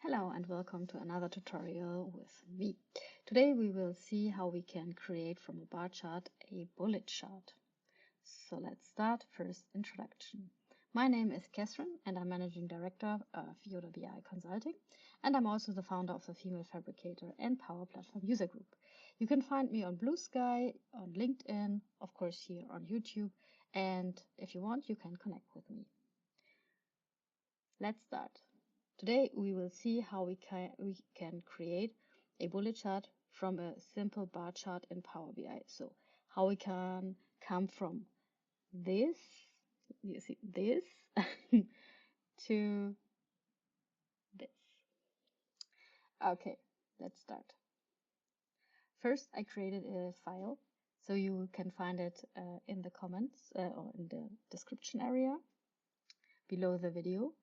Hello and welcome to another tutorial with me. Today we will see how we can create from a bar chart a bullet chart. So let's start. First, introduction. My name is Catherine and I'm Managing Director of Yoda BI Consulting, and I'm also the founder of the Female Fabricator and Power Platform User Group. You can find me on Blue Sky, on LinkedIn, of course here on YouTube, and if you want you can connect with me. Let's start. Today we will see how we can create a bullet chart from a simple bar chart in Power BI. So how we can come from this, you see this, to this. Okay, let's start. First, I created a file, so you can find it in the comments or in the description area below the video.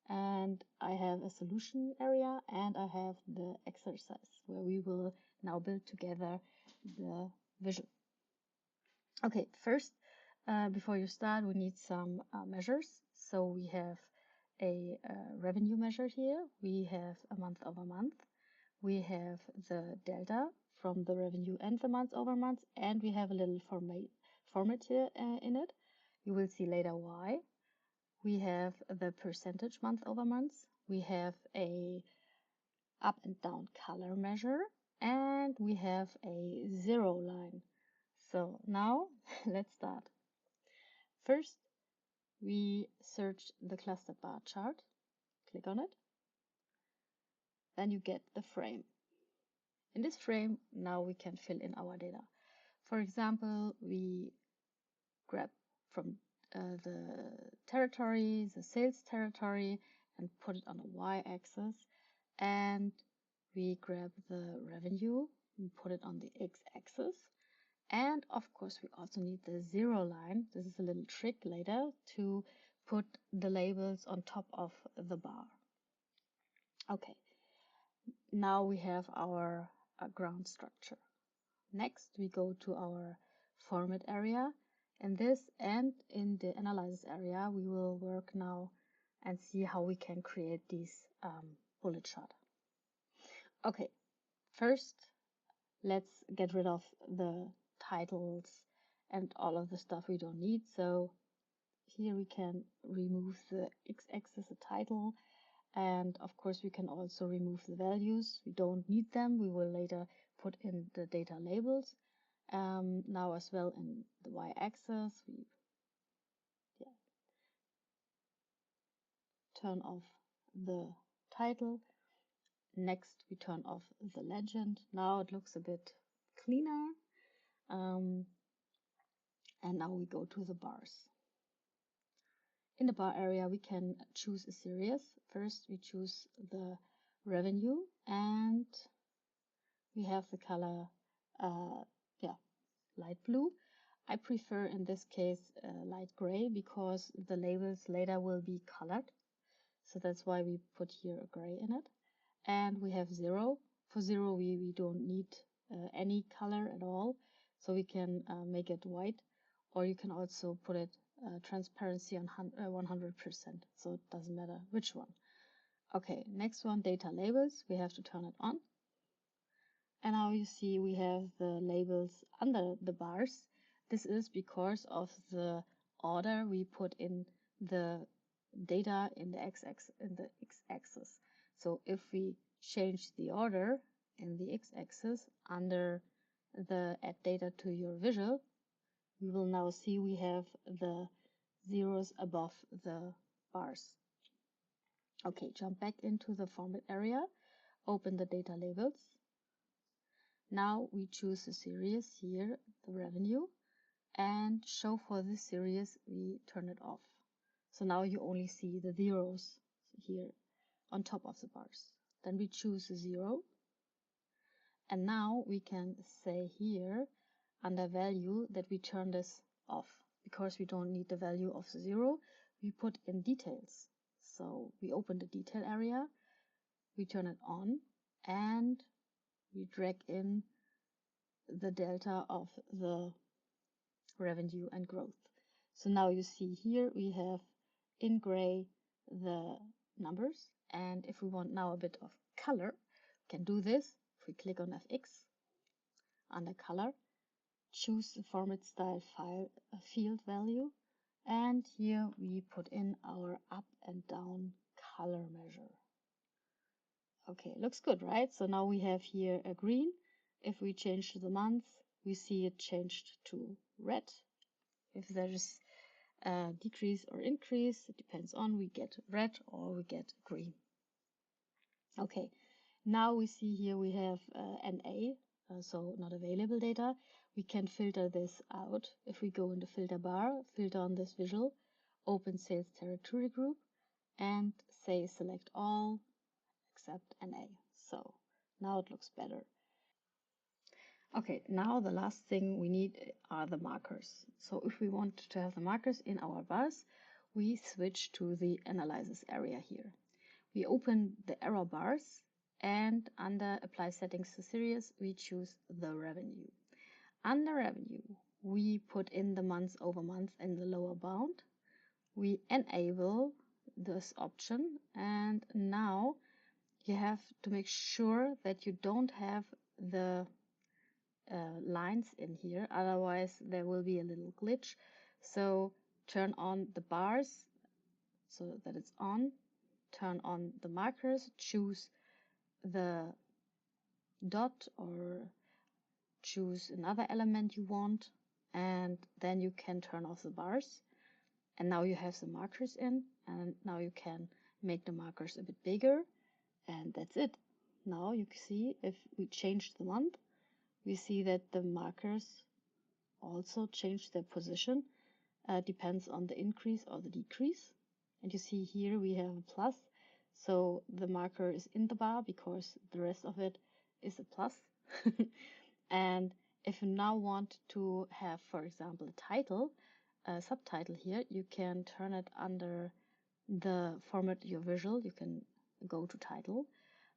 And I have a solution area and I have the exercise where we will now build together the visual. Okay, first, before you start, we need some measures. So we have a revenue measure here. We have a month over month. We have the delta from the revenue and the month over month, and we have a little format here in it. You will see later why. We have the percentage month over month. We have a up and down color measure, and we have a zero line. So now let's start. First, we search the cluster bar chart. Click on it. Then you get the frame. In this frame, now we can fill in our data. For example, we grab from the territory, the sales territory, and put it on a y-axis, and we grab the revenue and put it on the x-axis, and of course we also need the zero line. This is a little trick later to put the labels on top of the bar. Okay, now we have our ground structure. Next we go to our format area. In this and in the analysis area, we will work now and see how we can create these bullet chart. Okay, first let's get rid of the titles and all of the stuff we don't need. So here we can remove the x-axis, the title, and of course we can also remove the values. We don't need them. We will later put in the data labels. Now as well in the y-axis, we turn off the title. Next, we turn off the legend. Now it looks a bit cleaner. And now we go to the bars. In the bar area, we can choose a series. First, we choose the revenue, and we have the color light blue. I prefer in this case light gray because the labels later will be colored. So that's why we put here a gray in it. And we have zero. For zero, we don't need any color at all. So we can make it white, or you can also put it transparency on 100%. So it doesn't matter which one. Okay, next one, data labels. We have to turn it on. And now you see we have the labels under the bars. This is because of the order we put in the data in the x-axis. So if we change the order in the x-axis under the add data to your visual, we will now see we have the zeros above the bars. Okay, jump back into the format area, open the data labels. Now we choose a series here, the revenue, and show for this series, we turn it off. So now you only see the zeros here on top of the bars. Then we choose 0. And now we can say here under value that we turn this off because we don't need the value of the 0. We put in details. So we open the detail area, we turn it on, and we drag in the delta of the revenue and growth. So now you see here we have in gray the numbers And if we want now a bit of color, we can do this. If we click on FX under color, choose the format style file field value, and here we put in our up and down color measure. Okay, looks good, right? So now we have here a green. If we change to the month, we see it changed to red. If there is a decrease or increase, it depends on, we get red or we get green. Okay, now we see here we have NA, so not available data. We can filter this out. If we go in the filter bar, filter on this visual, open sales territory group, and say select all except NA. So now it looks better. Okay, now the last thing we need are the markers. So if we want to have the markers in our bars, we switch to the analysis area here. We open the error bars, and under apply settings to series, we choose the revenue. Under revenue, we put in the month over month in the lower bound. We enable this option, and now you have to make sure that you don't have the lines in here, otherwise there will be a little glitch. So turn on the bars so that it's on, turn on the markers, choose the dot or choose another element you want, and then you can turn off the bars. And now you have the markers in, and now you can make the markers a bit bigger, and that's it. Now you can see if we change the month, we see that the markers also change their position, depends on the increase or the decrease. And you see here we have a plus, so the marker is in the bar because the rest of it is a plus. And if you now want to have, for example, a title, a subtitle here, you can turn it under the format your visual. You can go to title,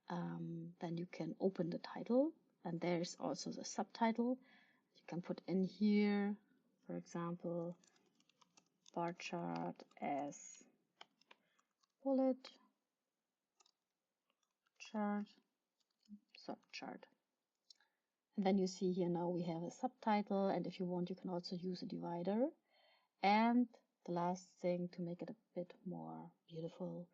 then you can open the title, and there's also the subtitle. You can put in here, for example, bar chart as bullet chart, subchart. And then you see here now we have a subtitle, and if you want, you can also use a divider. And the last thing, to make it a bit more beautiful,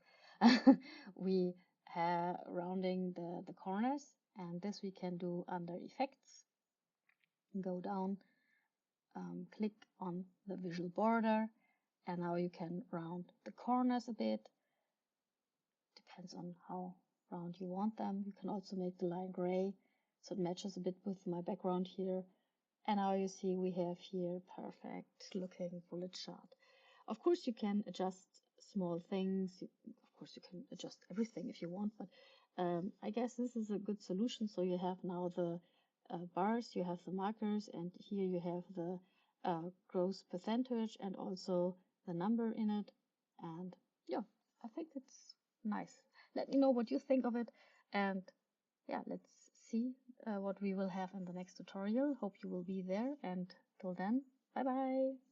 we have rounding the corners, and this we can do under effects. Go down, click on the visual border, and now you can round the corners a bit. Depends on how round you want them. You can also make the line gray so it matches a bit with my background here. And now you see we have here perfect looking bullet chart. Of course you can adjust small things. Of course you can adjust everything if you want, but I guess this is a good solution. So you have now the bars, you have the markers, and here you have the growth percentage and also the number in it. And yeah, I think it's nice. Let me know what you think of it, and yeah, let's see what we will have in the next tutorial. Hope you will be there, and till then, bye bye.